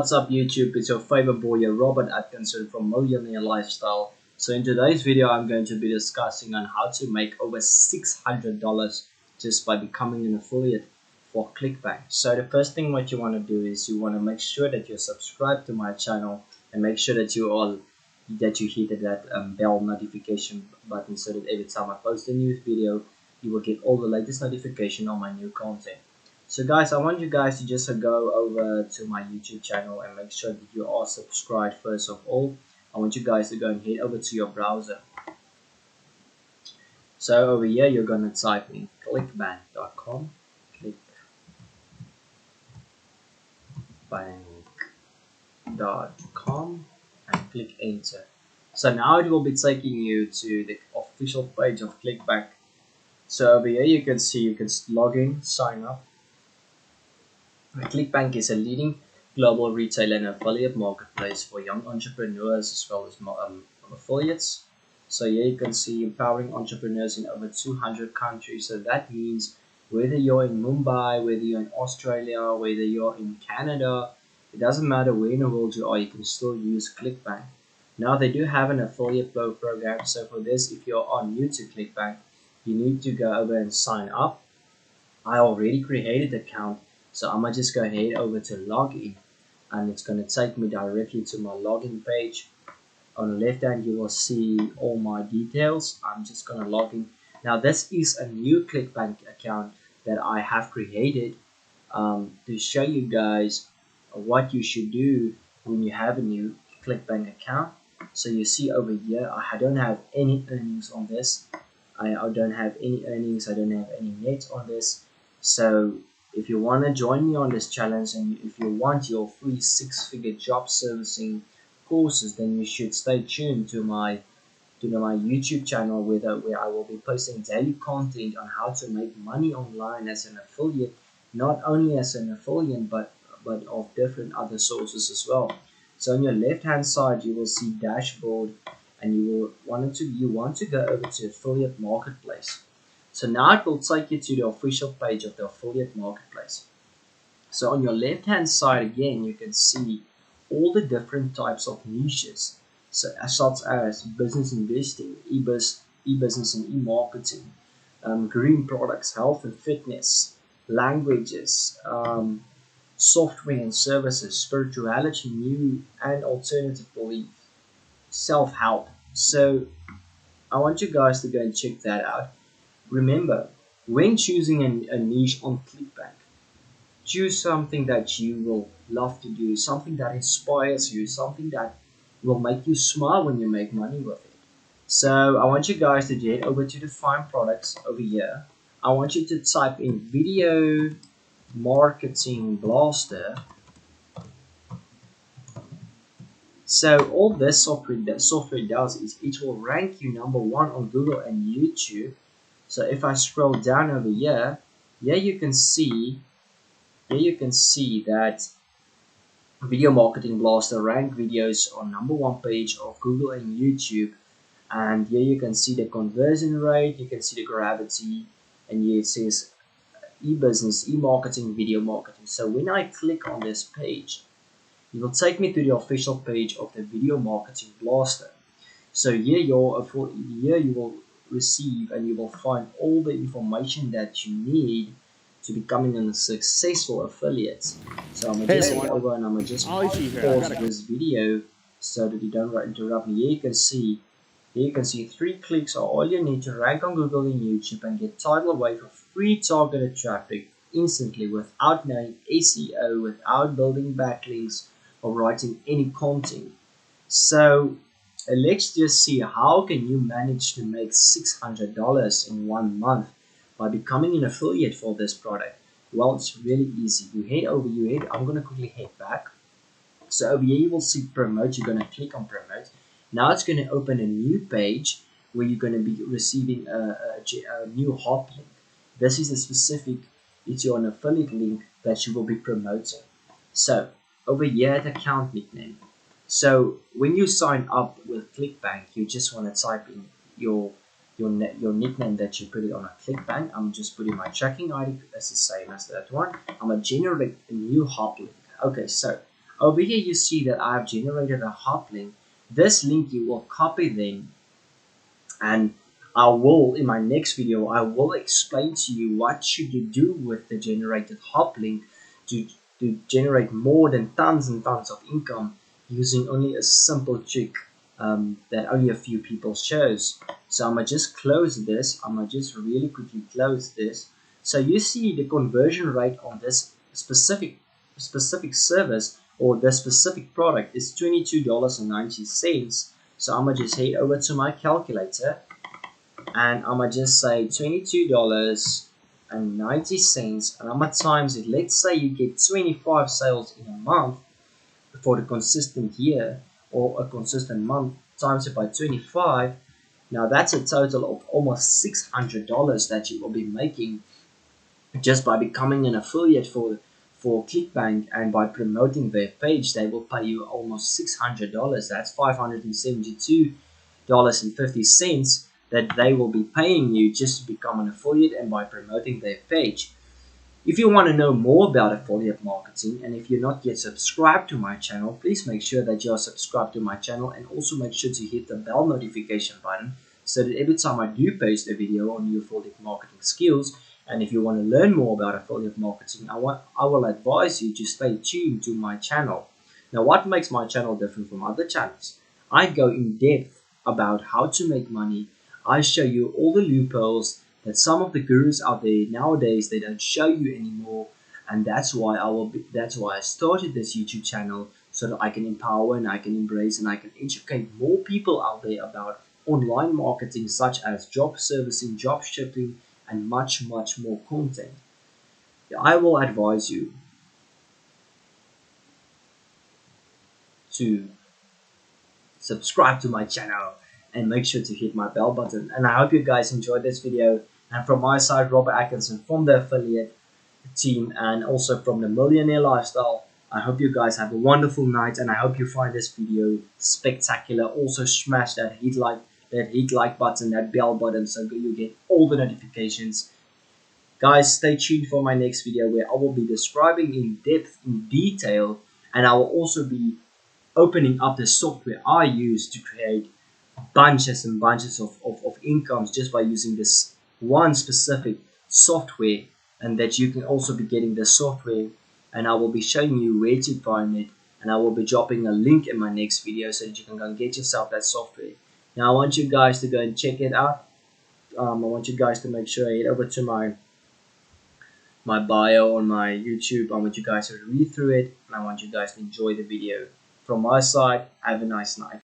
What's up YouTube, it's your favorite boy here, Robert Atkinson from Millionaire Lifestyle. So in today's video I'm going to be discussing on how to make over $600 just by becoming an affiliate for Clickbank. So the first thing what you want to do is you want to make sure that you're subscribed to my channel and make sure that you hit that bell notification button so that every time I post a new video you will get all the latest notification on my new content. So guys, I want you guys to just go over to my YouTube channel and make sure that you are subscribed first of all. I want you guys to go and head over to your browser. So over here you're going to type in clickbank.com, clickbank.com, and click enter. So now it will be taking you to the official page of Clickbank. So over here you can see you can log in, sign up. Clickbank is a leading global retail and affiliate marketplace for young entrepreneurs as well as affiliates. So here you can see empowering entrepreneurs in over 200 countries. So that means whether you're in Mumbai, whether you're in Australia, whether you're in Canada, it doesn't matter where in the world you are, you can still use Clickbank. Now they do have an affiliate program. So for this, if you're new to Clickbank, you need to go over and sign up. I already created an account. So I'm going to just go ahead over to login, and it's going to take me directly to my login page. On the left hand you will see all my details. I'm just going to log in. Now this is a new Clickbank account that I have created to show you guys what you should do when you have a new Clickbank account. So you see over here I don't have any earnings on this. I don't have any earnings. I don't have any net on this. So if you want to join me on this challenge and if you want your free 6-figure job servicing courses, then you should stay tuned to my YouTube channel where I will be posting daily content on how to make money online as an affiliate, not only as an affiliate but of different other sources as well. So on your left hand side you will see dashboard, and you want to go over to affiliate marketplace. So now it will take you to the official page of the affiliate marketplace. So on your left hand side again you can see all the different types of niches, such as business investing, e-business and e-marketing, green products, health and fitness, languages, software and services, spirituality, new and alternative belief, self-help. So I want you guys to go and check that out. Remember, when choosing a niche on Clickbank, choose something that you will love to do, something that inspires you, something that will make you smile when you make money with it. So I want you guys to head over to the Find Products over here. I want you to type in Video Marketing Blaster. So all this software does is it will rank you #1 on Google and YouTube. So if I scroll down over here, you can see that Video Marketing Blaster rank videos on #1 page of Google and YouTube. And here you can see the conversion rate, you can see the gravity, and here it says e-business, e-marketing, video marketing. So when I click on this page, it will take me to the official page of the Video Marketing Blaster. So here you will receive and you will find all the information that you need to becoming a successful affiliate. So I'm gonna just go over and I'm gonna just pause this video so that you don't interrupt me. Here you can see 3 clicks are all you need to rank on Google and YouTube and get tidal wave of free targeted traffic instantly without knowing SEO, without building backlinks or writing any content. So let's just see how can you manage to make $600 in 1 month by becoming an affiliate for this product. Well, it's really easy. I'm going to quickly head back. So over here you will see promote. You're going to click on promote. Now it's going to open a new page where you're going to be receiving a new hot link. This is it's your affiliate link that you will be promoting. So over here at account nickname. So when you sign up with Clickbank, you just want to type in your nickname that you put it on a Clickbank. I'm just putting my tracking ID as the same as that one. I'm going to generate a new hot link. Okay, so Over here you see that I have generated a hot link. This link you will copy then, and I will, in my next video, I will explain to you what should you do with the generated hop link to, to generate more than tons and tons of income using only a simple trick that only a few people shows. So I'm gonna just close this. I'm gonna just really quickly close this. So you see the conversion rate on this specific service or the specific product is $22.90. So I'm gonna just head over to my calculator and I'm gonna just say $22.90 and I'm gonna times it. Let's say you get 25 sales in a month for the consistent year or a consistent month, times it by 25. Now that's a total of almost $600 that you will be making just by becoming an affiliate for Clickbank, and by promoting their page they will pay you almost $600. That's $572.50 that they will be paying you just to become an affiliate and by promoting their page. If you want to know more about affiliate marketing, and if you're not yet subscribed to my channel, please make sure that you are subscribed to my channel, and also make sure to hit the bell notification button so that every time I do post a video on new affiliate marketing skills, and if you want to learn more about affiliate marketing, I will advise you to stay tuned to my channel. Now, what makes my channel different from other channels? I go in depth about how to make money. I show you all the loopholes that some of the gurus out there nowadays they don't show you anymore, and that's why I started this YouTube channel, so that I can empower and I can embrace and I can educate more people out there about online marketing, such as job servicing, job shipping, and much more content. I will advise you to subscribe to my channel and make sure to hit my bell button. And I hope you guys enjoyed this video. And from my side, Robert Atkinson from the affiliate team and also from the Millionaire Lifestyle, I hope you guys have a wonderful night, and I hope you find this video spectacular. Also smash that hit like button, that bell button, so you get all the notifications. Guys, stay tuned for my next video where I will be describing in depth, in detail, and I will also be opening up the software I use to create bunches and bunches of incomes just by using this one specific software, and that you can also be getting the software, and I will be showing you where to find it, and I will be dropping a link in my next video so that you can go and get yourself that software. Now I want you guys to go and check it out. I want you guys to make sure I head over to my bio on my YouTube. I want you guys to read through it, and I want you guys to enjoy the video. From my side, have a nice night.